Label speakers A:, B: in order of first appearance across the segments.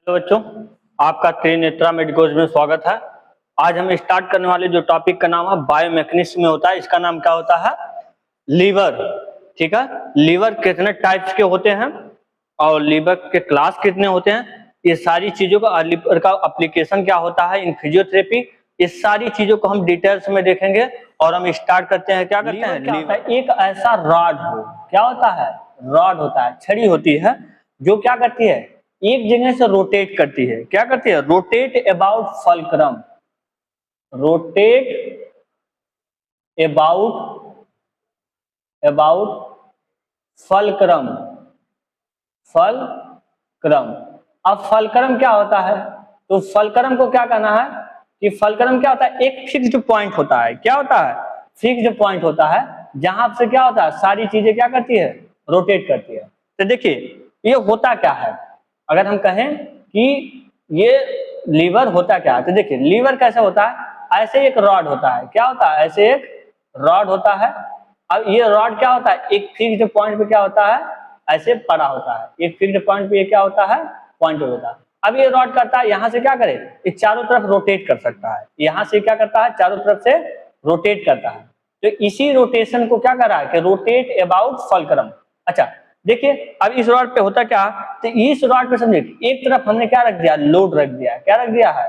A: Hello बच्चों, आपका Trinetra medicos में स्वागत है। आज हम स्टार्ट करने वाले जो टॉपिक का नाम है बायोमेकेनिक्स में होता है, इसका नाम क्या होता है? लीवर। ठीक है, लीवर कितने टाइप्स के होते हैं और लीवर के क्लास कितने होते हैं, ये सारी चीजों का लीवर का एप्लीकेशन क्या होता है इन फिजियोथेरेपी, इस सारी चीजों को हम डिटेल्स में देखेंगे। और हम स्टार्ट करते हैं। क्या करते हैं? लीवर एक ऐसा रॉड हो, क्या होता है? रॉड होता है, छड़ी होती है जो क्या करती है, एक जगह से रोटेट करती है। क्या करती है? Rotate about fulcrum, rotate about fulcrum. Fulcrum, अब फल्क्रम क्या होता है? तो फल्क्रम को क्या करना है कि फल्क्रम क्या होता है, एक फिक्स्ड पॉइंट होता है। क्या होता है? फिक्स्ड पॉइंट होता है जहां से क्या होता है, सारी चीजें क्या करती है, रोटेट करती है। तो देखिए ये होता क्या है, अगर हम कहें कि ये लीवर होता क्या है, तो देखिए लीवर कैसे होता है, ऐसे एक रॉड होता है। क्या होता है? ऐसे एक रॉड होता है। अब ये रॉड क्या होता है, एक फिक्स्ड पॉइंट पे क्या होता है, ऐसे पड़ा होता है। एक फिक्स्ड पॉइंट पे क्या होता है, पॉइंट होता है। अब ये रॉड करता है, यहाँ से क्या करे, ये चारों तरफ रोटेट कर सकता है। यहाँ से क्या करता है, चारों तरफ से रोटेट करता है। तो इसी रोटेशन को क्या कर रहा है कि रोटेट अबाउट फल्क्रम। अच्छा देखिए, अब इस रॉड पे होता क्या, तो इस रॉड पे समझे एक तरफ हमने क्या रख दिया, लोड रख दिया। क्या रख दिया है?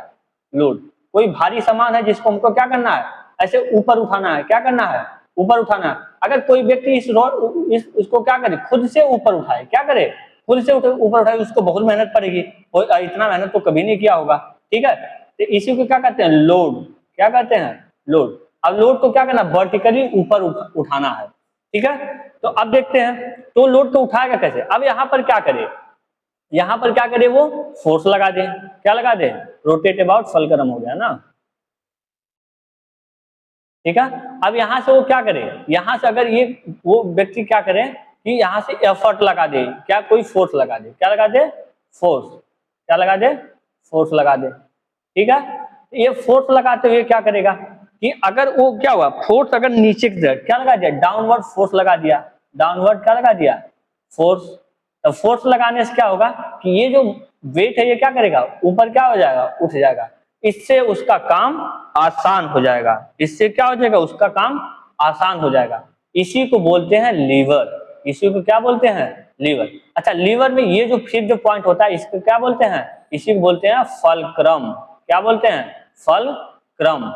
A: लोड। कोई भारी सामान है जिसको हमको क्या करना है, ऐसे ऊपर उठाना है। क्या करना है? ऊपर उठाना है। अगर कोई व्यक्ति इस रॉड इसको क्या करे, खुद से ऊपर उठाए, क्या करे, खुद से ऊपर उठाए, उसको बहुत मेहनत पड़ेगी, इतना मेहनत तो कभी नहीं किया होगा। ठीक है, तो इसी को क्या कहते हैं, लोड। क्या कहते हैं? लोड। अब लोड को क्या करना, वर्टिकली ऊपर उठाना है। ठीक है, तो अब देखते हैं तो लोड को उठाएगा कैसे। अब यहाँ पर क्या करे, यहाँ पर क्या करे, वो फोर्स लगा दे। क्या लगा दे? रोटेट अबाउट फल्क्रम हो गया ना। ठीक है, अब यहाँ से वो क्या करे, यहाँ से अगर ये वो व्यक्ति क्या करे कि यहाँ से एफर्ट लगा दे, क्या कोई फोर्स लगा दे। क्या लगा दे? फोर्स। क्या लगा दे? फोर्स लगा दे। ठीक है, ये फोर्स लगाते हुए क्या करेगा कि अगर वो क्या हुआ, फोर्स अगर नीचे की तरफ क्या लगा दिया, डाउनवर्ड फोर्स लगा दिया। डाउनवर्ड क्या लगा दिया? फोर्स। तो फोर्स लगाने से क्या होगा कि ये जो वेट है ये क्या करेगा, ऊपर क्या हो जाएगा, उठ जाएगा। इससे उसका काम आसान हो जाएगा। इससे क्या हो जाएगा, उसका काम आसान हो जाएगा। इसी को बोलते हैं लीवर। इसी को क्या बोलते हैं? लीवर। अच्छा, लीवर में ये जो फिक्स्ड पॉइंट होता है इसको क्या बोलते हैं? इसी को बोलते हैं फल्क्रम। क्या बोलते हैं? फल्क्रम।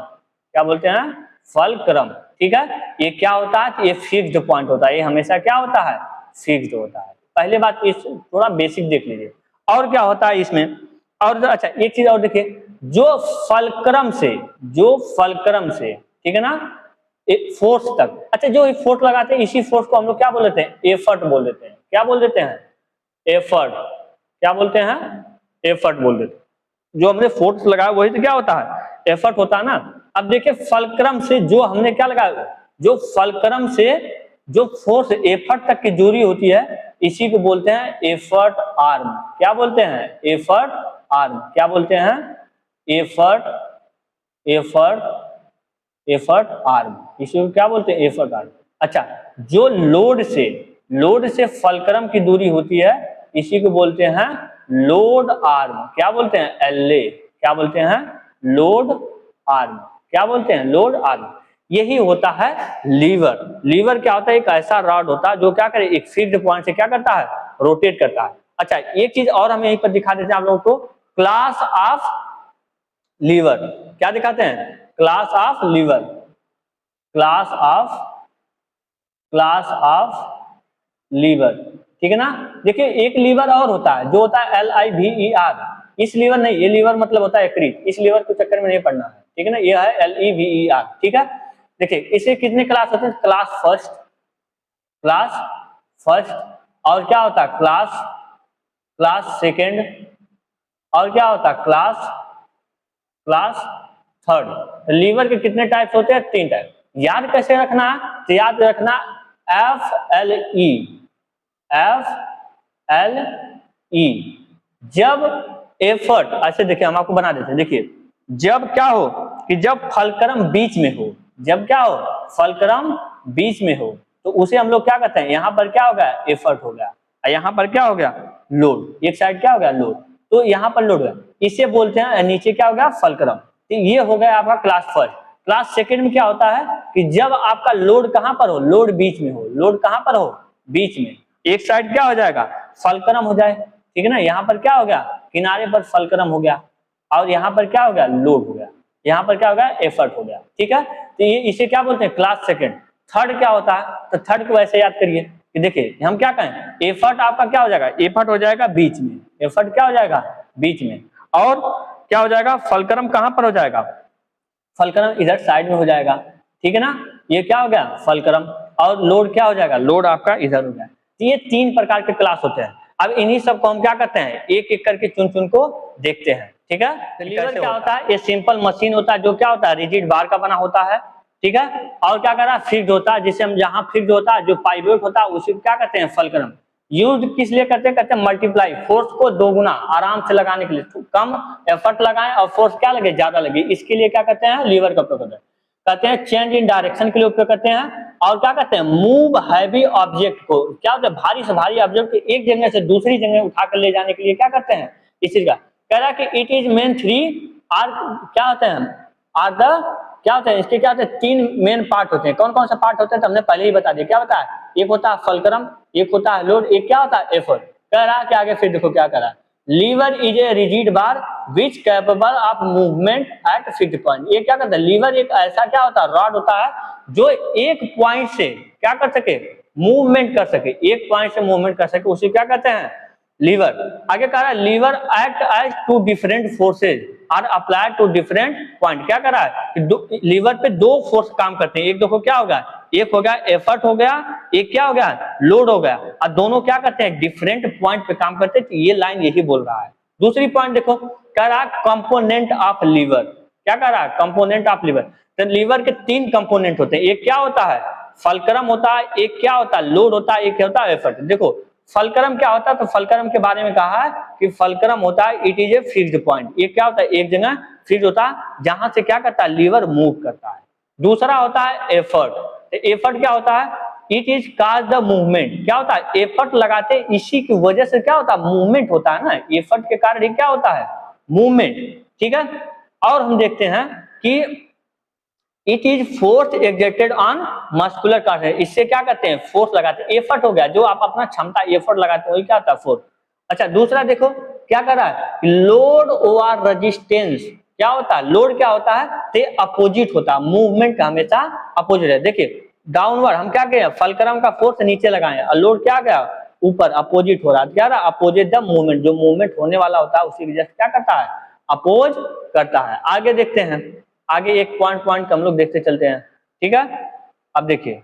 A: क्या बोलते हैं? फल्क्रम। ठीक है, ये क्या होता है, ये फिक्स्ड पॉइंट होता है। ये हमेशा क्या होता है, फिक्स्ड होता है। पहले बात इस थोड़ा बेसिक देख लीजिए। और क्या होता है इसमें, और अच्छा एक चीज और देखिए, जो फल्क्रम से ठीक है ना, फोर्स तक, अच्छा जो फोर्स लगाते हैं इसी फोर्स को हम लोग क्या बोल देते हैं, एफर्ट बोल देते हैं। क्या बोल देते हैं? एफर्ट। क्या बोलते हैं? एफर्ट बोल देते हैं। जो हमने फोर्स लगाया वही तो क्या होता है, एफर्ट होता है ना। अब देखिए फल्क्रम से जो हमने क्या लगाया, जो फल्क्रम से जो फोर्स एफर्ट तक की दूरी होती है इसी को बोलते हैं एफर्ट आर्म। क्या बोलते हैं? Effort arm. क्या बोलते हैं? Effort arm. इसी को क्या बोलते हैं? Effort arm. अच्छा, जो लोड से फल्क्रम की दूरी होती है इसी को बोलते हैं लोड आर्म। क्या बोलते हैं? एलए। क्या बोलते हैं? Load arm. क्या बोलते हैं? Load arm. यही होता है लीवर। लीवर क्या होता है, एक ऐसा रॉड होता है जो क्या करे, एक फिक्स्ड पॉइंट से क्या करता है, रोटेट करता है। अच्छा एक चीज और हम यहीं पर दिखा देते हैं आप लोगों को, क्लास ऑफ लीवर। क्या दिखाते हैं? Class of lever. Class of lever. ठीक है ना। देखिए एक लीवर और होता है जो होता है LIVER। इस लीवर नहीं, ये लीवर मतलब होता है यकृत। इस लीवर के चक्कर में नहीं पड़ना है। ठीक है ना, ये है LEVER। ठीक है, देखिए इसे कितने क्लास होते हैं, क्लास फर्स्ट और क्या होता है, क्लास सेकेंड और क्या होता है, क्लास थर्ड। लीवर के कितने टाइप्स होते हैं? 3 टाइप। याद कैसे रखना है, तो याद रखना FLE। जब एफर्ट, ऐसे देखिए हम आपको बना देते हैं, देखिए जब क्या हो कि जब फल्क्रम बीच में हो, जब क्या हो, फल्क्रम बीच में हो, तो उसे हम लोग क्या कहते हैं, यहाँ पर क्या हो गया, एफर्ट हो गया, यहाँ पर क्या हो गया, लोड। एक साइड क्या हो गया, लोड। तो यहाँ पर लोड हुआ, इसे बोलते हैं, नीचे क्या हो गया, फलक्रम। तो ये हो गया आपका क्लास फर्स्ट। क्लास सेकंड में क्या होता है कि जब आपका लोड कहां पर हो, लोड बीच में हो, लोड कहां पर हो, बीच में, एक साइड क्या हो जाएगा, फलक्रम हो जाए, ठीक है ना। यहाँ पर क्या हो गया, किनारे पर फलक्रम हो गया, और यहाँ पर क्या हो गया, लोड हो गया, यहाँ पर क्या हो गया, एफर्ट हो गया, ठीक है। तो ये इसे क्या बोलते हैं, क्लास सेकंड। थर्ड क्या होता है, तो थर्ड को वैसे याद करिए कि देखिए हम क्या कहें, एफर्ट आपका क्या हो जाएगा, एफर्ट हो जाएगा बीच में, एफर्ट क्या हो जाएगा, बीच में, और क्या हो जाएगा, फलक्रम कहां पर हो जाएगा, फलक्रम इधर साइड में हो जाएगा, ठीक है ना। ये क्या हो गया, फलक्रम, और लोड क्या हो जाएगा, लोड आपका इधर हो गया। तो ये तीन प्रकार के क्लास होते हैं। अब इन्हीं सबको हम क्या करते हैं, एक एक करके चुन चुन को देखते हैं, ठीक है। तो लीवर क्या होता है, ये सिंपल मशीन होता है, जो क्या होता है, रिजिड बार का बना होता है, ठीक है। और क्या कर रहा है, फिक्स्ड होता है, जिसे हम जहां फिक्स्ड होता है, जो पाइवोट होता है, उसे क्या कहते हैं, फलक्रम। यूज किस लिए करते हैं, कहते हैं मल्टीप्लाई, फोर्स को दोगुना आराम से लगाने के लिए, तो कम एफर्ट लगाएं और फोर्स क्या लगे, ज्यादा लगे, इसके लिए क्या कहते हैं, लीवर का उपयोग करते हैं। कहते हैं चेंज इन डायरेक्शन के लिए उपयोग करते हैं, और क्या कहते हैं, मूव हैवी ऑब्जेक्ट को, क्या होता है, भारी से भारी ऑब्जेक्ट को एक जगह से दूसरी जगह उठाकर ले जाने के लिए क्या करते हैं, इस चीज का। कह रहा है कि it is main three are, क्या होते हैं, आर द, क्या होता है, इसके क्या होते हैं, तीन मेन पार्ट होते हैं। कौन कौन से पार्ट होते हैं, तो हमने पहले ही बता दिया, क्या होता है, एक होता है फलक्रम, एक होता है लोड, एक क्या होता है, एफर्ट। कह रहा है कि आगे फिर देखो क्या कह रहा है, lever is a rigid bar which capable of movement at fixed point. ये क्या करता है, लीवर एक ऐसा क्या होता है, रॉड होता है, जो एक पॉइंट से क्या कर सके, मूवमेंट कर सके, एक पॉइंट से मूवमेंट कर सके, उसे क्या कहते हैं, लीवर। आगे कह रहा है, lever act as two different forces are applied to different point. क्या कर रहा है, लीवर पे दो फोर्स काम करते हैं, एक देखो क्या होगा, एक हो गया एफर्ट हो गया, एक क्या हो गया, लोड हो गया, और दोनों क्या करते हैं, डिफरेंट पॉइंट पे काम करते हैं। तो ये लाइन यही बोल रहा है। दूसरी पॉइंट देखो, कह रहा है कंपोनेंट ऑफ लीवर, क्या कह रहा है, कंपोनेंट ऑफ लीवर। तो लीवर के तीन कंपोनेंट होते हैं, एक क्या होता है, फलक्रम होता है, एक क्या होता है, लोड होता है, एक क्या होता है, एफर्ट। देखो फलक्रम क्या होता है, तो फलक्रम के बारे में कहा है कि फलक्रम होता है, it is a fixed point, ये क्या होता है, एक जगह फिक्स्ड होता है, जहां से क्या करता है, लीवर मूव करता है। दूसरा होता है एफर्ट। एफर्ट क्या होता है, it is cause the movement, क्या होता है, एफर्ट लगाते इसी की वजह से क्या होता है, मूवमेंट होता है ना, एफर्ट के कारण ही क्या होता है, मूवमेंट, ठीक है। और हम देखते हैं कि it is force exerted on muscular cartilage, इससे क्या करते हैं, फोर्स लगाते हैं, एफर्ट हो गया, जो आप अपना क्षमता एफर्ट लगाते हैं वही क्या होता है, फोर्स। अच्छा दूसरा देखो क्या कर रहा है, लोड ओवर रेजिस्टेंस, क्या होता है, लोड क्या होता है, ते अपोजिट होता है, मूवमेंट का हमेशा अपोजिट है। देखिए डाउनवर्ड हम क्या किए, फलक्रम का फोर्स नीचे लगाए, और लोड क्या गया, ऊपर, अपोजिट हो रहा है, क्या रहा, अपोजिट द मूवमेंट, जो मूवमेंट होने वाला होता है उसी वजह से क्या करता है, अपोज करता है। आगे देखते हैं, आगे एक पॉइंट पॉइंट हम लोग देखते चलते हैं, ठीक है। अब देखिए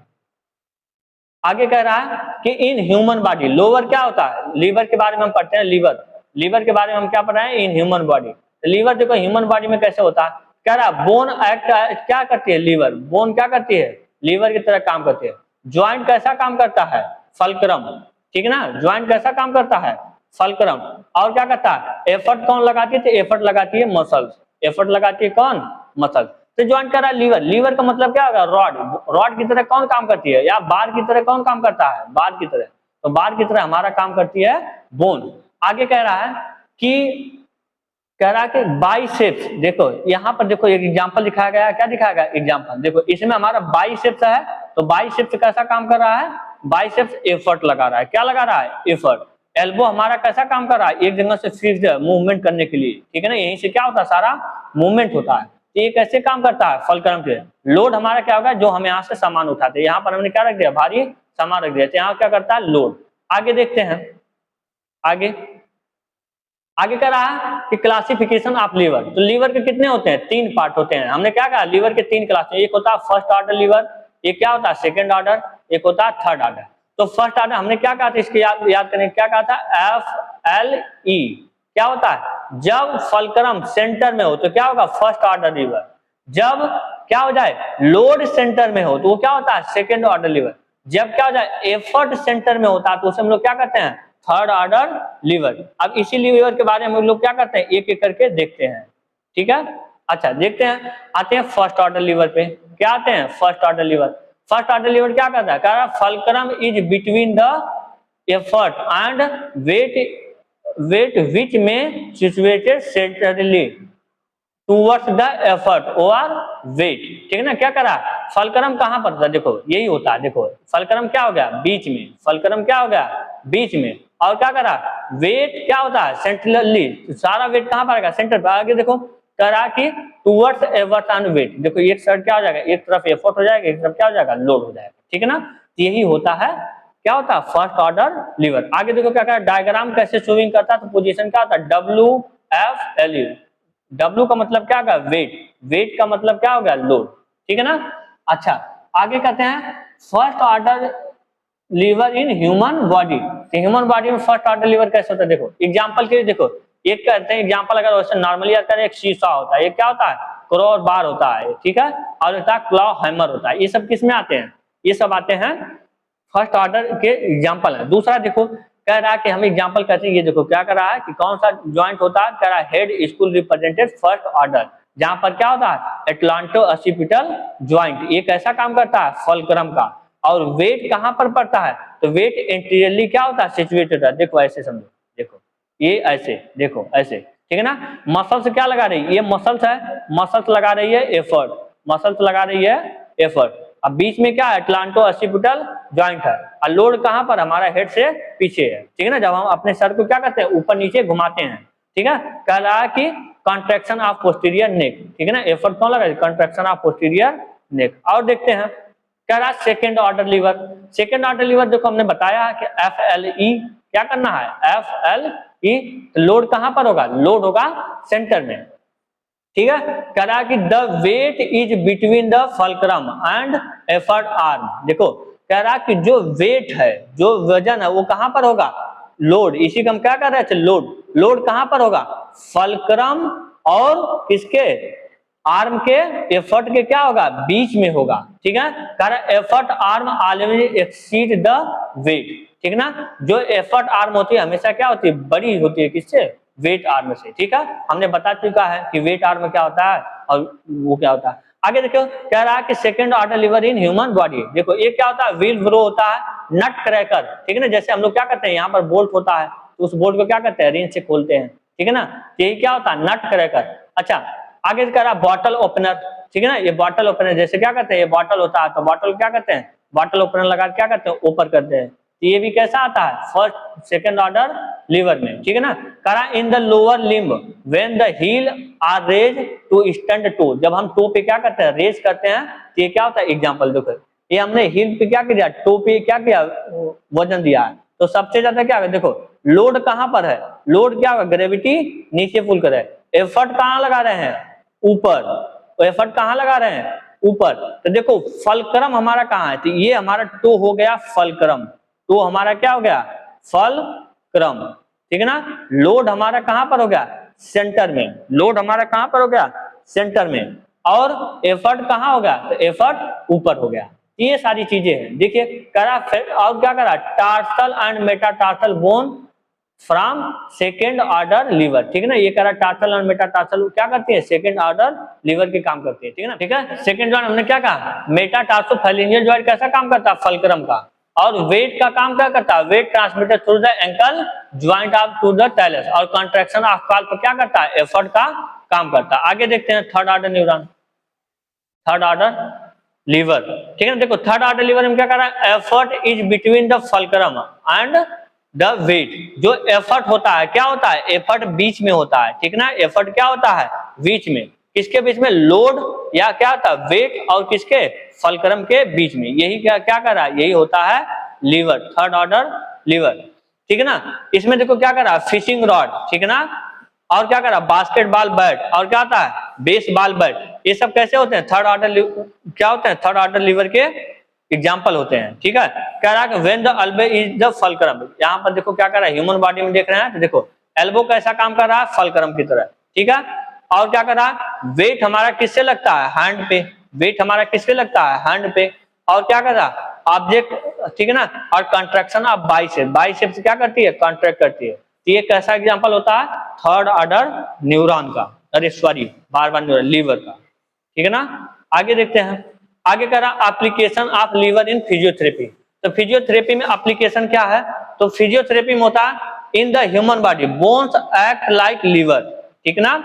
A: आगे कह रहा है कि इन ह्यूमन बॉडी, लोअर क्या होता है, लीवर के बारे में हम पढ़ते हैं, लीवर, लीवर के बारे में हम क्या पढ़ रहे हैं, इन ह्यूमन बॉडी। लीवर देखो ह्यूमन बॉडी में कैसे होता है, कह रहा है बोन एक्ट क्या करती है, लीवर, बोन क्या करती है, लीवर की तरह काम करती है। ज्वाइंट कैसा काम करता है, फलक्रम, ठीक है ना, ज्वाइंट कैसा काम करता है, फलक्रम। और क्या करता है, एफर्ट कौन लगाती है, तो एफर्ट लगाती है मसल्स, एफर्ट लगाती है कौन, मसल। तो ज्वाइंट कर रहा है लीवर, लीवर का मतलब क्या होगा, रॉड, रॉड की तरह कौन काम करती है, या बार की तरह कौन काम करता है, बार की तरह, तो बार की तरह हमारा काम करती है बोन। आगे कह रहा है कि, कह रहा है कि बाइसेप्स, देखो यहाँ पर देखो एक एग्जांपल दिखाया गया है, क्या दिखाया गया एग्जांपल, देखो इसमें हमारा बाइसेप्स है, तो बाइसेप्स कैसा काम कर रहा है, बाइसेप्स एफर्ट लगा रहा है, क्या लगा रहा है, एफर्ट। एल्बो हमारा कैसा काम कर रहा है, एक जगह से फिक्स्ड है, मूवमेंट करने के लिए, ठीक है ना, यहीं से क्या होता है, सारा मूवमेंट होता है। ये कैसे काम करता है, फलक्रम के। लोड हमारा क्या होगा, जो हम यहाँ से सामान उठाते हैं, यहाँ पर हमने क्या रख दिया, भारी सामान रख दिया, तो यहाँ क्या करता है, लोड। आगे देखते हैं, आगे आगे कह रहा है कि क्लासिफिकेशन ऑफ लीवर। तो लीवर के कितने होते हैं, तीन पार्ट होते हैं। हमने क्या कहा, लीवर के तीन क्लास, एक होता है फर्स्ट ऑर्डर लीवर, एक क्या होता है सेकंड ऑर्डर, एक होता है थर्ड ऑर्डर। तो फर्स्ट ऑर्डर हमने क्या कहा था, इसके याद करने क्या कहा था, FLE, क्या होता है, जब फलक्रम सेंटर में हो तो क्या होगा, फर्स्ट ऑर्डर लीवर। जब क्या हो जाए, लोड सेंटर में हो तो वो क्या होता है, सेकेंड ऑर्डर लीवर। जब क्या हो जाए, एफर्ट सेंटर में होता है तो उसे हम लोग क्या कहते हैं, थर्ड ऑर्डर लीवर। अब इसी लीवर के बारे में हम लोग क्या करते हैं, एक एक करके देखते हैं, ठीक है। अच्छा देखते हैं, आते हैं फर्स्ट ऑर्डर लीवर पे, क्या आते हैं, first order lever. First order lever क्या करता है, कह रहा है fulcrum is between the effort and weight weight which में situated centrally towards the effort और वेट, ठीक है ना। क्या करा, फलक्रम कहां पर था, देखो यही होता है, देखो फलक्रम क्या हो गया बीच में, फलक्रम क्या हो गया बीच में, और क्या करा वेट क्या होता है सेंट्रली, सारा वेट कहां पर आएगा सेंटर पर। आगे देखो करा कि टूवर्ड्स एफर्ट एंड वेट, देखो एक साइड क्या हो जाएगा, एक तरफ एफर्ट हो जाएगा, एक तरफ क्या हो जाएगा लोड हो जाएगा, ठीक है ना। यही होता है, क्या होता है फर्स्ट ऑर्डर लीवर। आगे देखो क्या करा, डायग्राम कैसे शोइंग करता है, तो पोजीशन क्या होता है WFLU, W का मतलब क्या होगा वेट, वेट का मतलब क्या हो गया लोड, ठीक है ना। अच्छा आगे कहते हैं first order liver in human body, तो ह्यूमन बॉडी में फर्स्ट ऑर्डर लीवर कैसे होता है, देखो एग्जांपल के लिए देखो, एक कहते हैं एग्जांपल अगर वैसे नॉर्मली याद करें, एक शीशा होता है, एक क्या होता है क्रॉस बार होता है, ठीक है, और होता है क्लॉ हैमर होता है, ये सब किस में आते हैं, ये सब आते हैं फर्स्ट ऑर्डर के एग्जांपल है। दूसरा देखो कह रहा है कि हम एग्जांपल कैसे, ये देखो क्या कर रहा है कि कौन सा ज्वाइंट होता है, कह रहा है head school represented first order, जहां पर क्या होता है एटलांटो ऑसिपिटल ज्वाइंट, ये कैसा काम करता है फलक्रम का, और वेट कहां पर पड़ता है, तो वेट एंटीरियरली क्या होता है सिचुएटेड है, देखो ऐसे समझो, देखो ये ऐसे देखो ऐसे, ठीक है ना। मसल्स क्या लगा रही है, ये मसल्स है, मसल्स लगा रही है एफर्ट, मसल्स लगा रही है एफर्ट, अब बीच में क्या है एटलांटो ऑसिपिटल ज्वाइंट है, और लोड कहां पर हमारा हेड से पीछे है, ठीक है ना। जब हम अपने सर को क्या करते हैं ऊपर नीचे घुमाते हैं, ठीक है, कह रहा है कि कॉन्ट्रैक्शन ऑफ पोस्टीरियर नेक, ठीक है ना, एफर्ट कौन लगा कॉन्ट्रैक्शन ऑफ पोस्टीरियर नेक। और देखते हैं कह रहा है second order liver, second order liver देखो हमने बताया है कि FLE क्या करना है FLE, लोड कहां पर होगा, लोड होगा सेंटर में, ठीक है। कह रहा है कि the weight is between the fulcrum and effort arm, देखो कह रहा है कि जो वेट है जो वजन है वो कहां पर होगा लोड, इसी को हम क्या कर रहे थे लोड, लोड कहां पर होगा फलक्रम और किसके आर्म के एफर्ट के क्या होगा बीच में होगा, ठीक है। कह रहा है effort arm always exceed the weight, ठीक है ना, जो एफर्ट आर्म होती है हमेशा क्या होती है बड़ी होती है किससे वेट आर्म से, ठीक है, हमने बता चुका है कि वेट आर्म क्या होता है और वो क्या होता है। आगे देखो कह रहा है कि second order liver in human body, देखो एक क्या होता है व्हील ब्रो होता है, नट क्रैकर, ठीक है ना, जैसे हम लोग क्या करते हैं यहाँ पर बोल्ट होता है तो उस बोल्ट को क्या करते हैं रेंच से खोलते हैं, ठीक है ना, यही क्या होता है नट क्रैकर। अच्छा आगे कह रहा है बॉटल ओपनर, ठीक है ना, ये बॉटल ओपनर जैसे क्या करते हैं ये बॉटल होता है तो बॉटल क्या करते हैं बॉटल ओपनर लगा क्या करते हैं ऊपर करते हैं, तो ये भी कैसा आता है फर्स्ट सेकंड ऑर्डर लीवर में, ठीक है ना। करा in the lower limb when the heel are raise to stand to, जब हम टो पे क्या करते हैं रेज करते हैं तो ये क्या होता है एग्जांपल देखो ये हमने हील पे क्या किया टो पे क्या किया वजन दिया है, तो सबसे ज्यादा क्या है देखो लोड कहां पर है, लोड क्या होगा ग्रेविटी नीचे पुल करे, एफर्ट कहां लगा रहे हैं ऊपर, तो एफर्ट कहां लगा रहे हैं ऊपर, तो देखो फलक्रम हमारा कहां है, तो ये हमारा टो हो गया फलक्रम, तो हमारा क्या हो गया फलक्रम, ठीक है ना। लोड हमारा कहां पर हो गया सेंटर में, लोड हमारा कहां पर हो गया सेंटर में, और एफर्ट कहां हो गया तो एफर्ट ऊपर हो गया, ये सारी चीजें हैं। देखिए करा और क्या करा tarsal and metatarsal bone from second order liver, ठीक है ना, ये करा टार्सल और मेटाटार्सल क्या करती है सेकेंड ऑर्डर लीवर के काम करती है, ठीक है ना। ठीक है सेकेंड जॉइंट हमने क्या कहा मेटाटार्सोफैरिंजियल जॉइंट कैसा काम करता है फलक्रम का, और वेट का काम क्या करता है weight transmitted through the ankle joint of to the talus, और कॉन्ट्रैक्शन ऑफ काल्फ क्या करता है एफर्ट का काम करता है। आगे देखते हैं third order neuron, third order liver, ठीक है ना, देखो थर्ड ऑर्डर लीवर में क्या कर रहा है effort is between the fulcrum and the weight, जो एफर्ट होता है क्या होता है एफर्ट बीच में होता है, ठीक ना, एफर्ट क्या होता है बीच में, किसके बीच में लोड या क्या होता है वेट और किसके फलक्रम के बीच में, यही क्या क्या कर रहा है यही होता है लीवर थर्ड ऑर्डर लीवर, ठीक है ना। इसमें देखो क्या कर रहा है फिशिंग रॉड, ठीक है ना, और क्या कर रहा है बास्केटबॉल बैट, और क्या होता है बेसबॉल बैट, ये सब कैसे होते हैं थर्ड ऑर्डर क्या होते हैं थर्ड ऑर्डर लीवर के एग्जाम्पल होते हैं, ठीक है। कह रहा है when the elbow is the fulcrum, यहाँ पर देखो क्या कर रहा है ह्यूमन बॉडी में देख रहे हैं तो देखो एल्बो कैसा काम कर रहा है फलक्रम की तरह, ठीक है, और क्या कर रहा है वेट हमारा किससे लगता है हैंड पे, वेट हमारा किससे लगता है हैंड पे, और क्या कर रहा है ऑब्जेक्ट, ठीक है ना, और कंट्रैक्शन ऑफ बाइसेप, बाइसेप से क्या करती है कॉन्ट्रैक्ट करती है, तो ये कैसा एग्जाम्पल होता है थर्ड ऑर्डर न्यूरॉन का, अरे सॉरी बार बार न्यूरॉन लीवर का, ठीक है ना। आगे देखते हैं आगे कह रहा application of lever in physiotherapy, तो फिजियोथेरेपी में एप्लीकेशन क्या है, तो फिजियोथेरेपी में होता है in the human body bones act like lever, ठीक ना।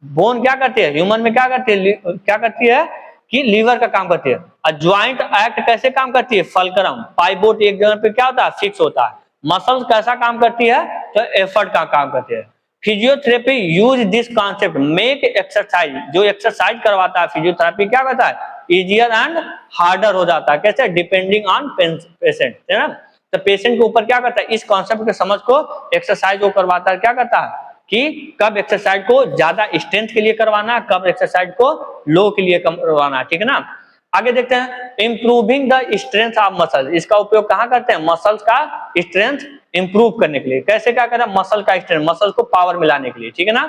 A: बोन क्या करती है ह्यूमन में, क्या करती है, क्या करती है कि लीवर का काम करती है। ज्वाइंट एक्ट कैसे काम करती है, फलक्रम, पाइवोट एक जगह पे क्या होता है, फिक्स होता है। मसल्स कैसा काम करती है, तो एफर्ट का काम करती है। Physiotherapy use this concept make exercise, जो एक्सरसाइज करवाता है फिजियोथेरेपी क्या करता है, इजियर एंड हार्डर हो जाता है। कैसे, डिपेंडिंग ऑन पेशेंट, है ना। तो पेशेंट के ऊपर क्या करता है, इस कॉन्सेप्ट के समझ को एक्सरसाइज को करवाता है, क्या करता है कि कब एक्सरसाइज को ज्यादा स्ट्रेंथ के लिए करवाना, कब एक्सरसाइज को लो के लिए करवाना, ठीक है ना। आगे देखते हैं, improving the strength of muscle, इसका उपयोग कहाँ करते हैं, मसल्स का स्ट्रेंथ इंप्रूव करने के लिए। कैसे क्या करें, मसल का स्ट्रेंथ, मसल को पावर मिलाने के लिए, ठीक है ना।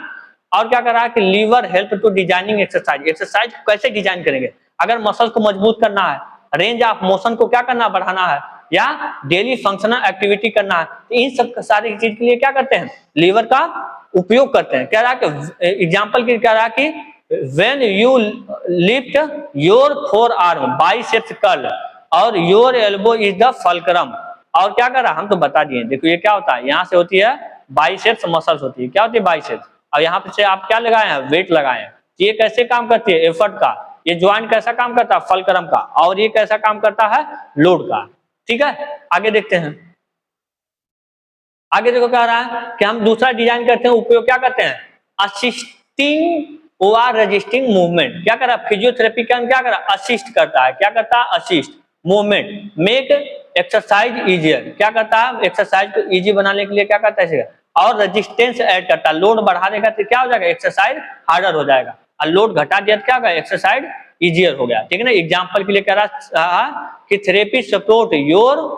A: और क्या कर रहा है कि lever help to designing exercise, exercise कैसे डिजाइन करेंगे, अगर मसल को मजबूत करना है, रेंज ऑफ मोशन को क्या करना, बढ़ाना है, या डेली फंक्शनल एक्टिविटी करना है, तो इन सब सारी चीज के लिए क्या करते हैं, लीवर का उपयोग करते हैं। कह रहा है कि एग्जांपल की कह रहा है कि when you lift your forearm biceps curl और your elbow is the fulcrum, और क्या कर रहा है, हम तो बता दिए, देखो ये क्या होता है, यहाँ से होती है बाइसेप्स मसल्स होती है, क्या होती है बाइसेप्स, और यहाँ पे से आप क्या लगाए हैं, वेट लगाए हैं। ये कैसे काम करती है, एफर्ट का। ये ज्वाइंट कैसा काम करता है, फलक्रम का। और ये कैसा काम करता है, लोड का, ठीक है। आगे देखते हैं, आगे देखो कह रहा है कि हम दूसरा डिजाइन करते हैं, उपयोग क्या करते हैं, असिस्टिंग और रजिस्टिंग मूवमेंट। क्या कर रहा है, फिजियोथेरेपी का क्या कर रहा है, असिस्ट करता है, क्या करता है, assist movement, make exercise easier, क्या करता है, एक्सरसाइज को इजी बनाने के लिए क्या करता है, और रेजिस्टेंस ऐड करता है, लोड बढ़ा देगा तो क्या हो जाएगा, एक्सरसाइज हार्डर हो जाएगा, और लोड घटा दिया तो क्या होगा, एक्सरसाइज इजियर हो गया, ठीक है ना। एग्जाम्पल के लिए कह रहा कि therapy support your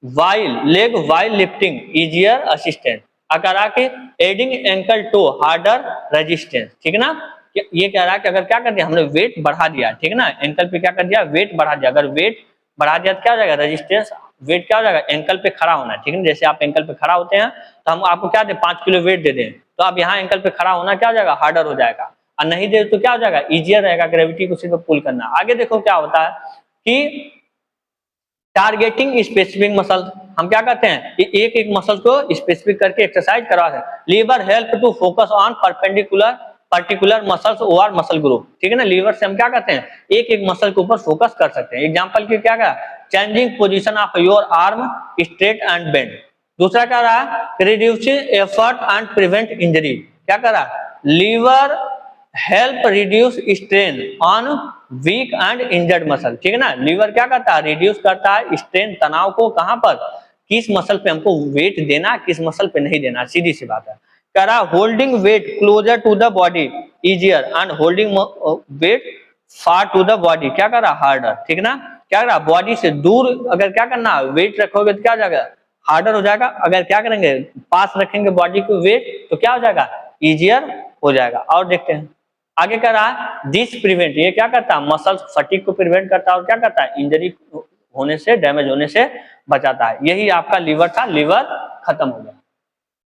A: while leg while lifting easier assistance, अगर आके adding ankle to harder resistance, ठीक है ना। ये कह रहा है कि अगर क्या कर दिया, हमने वेट बढ़ा दिया, ठीक है ना, एंकल पे क्या कर दिया, वेट बढ़ा दिया, अगर वेट बढ़ा दिया तो क्या हो जाएगा, रेजिस्टेंस, वेट क्या हो जाएगा, एंकल पे खड़ा होना, ठीक है। जैसे आप एंकल पे खड़ा होते हैं तो हम आपको क्या दें, 5 किलो वेट दे दें, तो आप यहाँ एंकल पे खड़ा होना क्या हो जाएगा, हार्डर हो जाएगा, और नहीं दे तो क्या हो जाएगा, इजियर रहेगा, ग्रेविटी को सिर्फ पुल करना। आगे देखो क्या होता है कि टारगेटिंग स्पेसिफिक मसल, हम क्या करते हैं, एक एक मसल को स्पेसिफिक करके एक्सरसाइज करवाते हैं। Lever help to focus on particular muscles और मसल ग्रुप, ठीक है ना। लीवर से हम क्या करते हैं, एक एक मसल के ऊपर फोकस कर सकते हैं। एग्जांपल की क्या कहा, changing position of your arm straight and bend. दूसरा क्या रहा है, reducing effort and prevent injury, क्या कर रहा है, lever help reduce strain on weak and injured muscle, ठीक है ना। लीवर क्या करता है, रिड्यूस करता है स्ट्रेन, तनाव को, कहां पर, किस मसल पे हमको वेट देना, किस मसल पे नहीं देना, सीधी सी बात है। कह रहा holding weight closer to the body easier and holding weight far to the body, क्या कर रहा, हार्डर, ठीक है ना। क्या कर रहा, बॉडी से दूर अगर क्या करना, वेट रखोगे तो क्या हो जाएगा, हार्डर हो जाएगा। अगर क्या करेंगे, पास रखेंगे बॉडी को वेट, तो क्या हो जाएगा, इजियर हो जाएगा। और देखते हैं आगे कह रहा है दिस प्रिवेंट, ये क्या करता है, मसल फटीग को प्रिवेंट करता है, और क्या करता है, इंजरी होने से, डैमेज होने से बचाता है। यही आपका लीवर था, लीवर खत्म हो गया।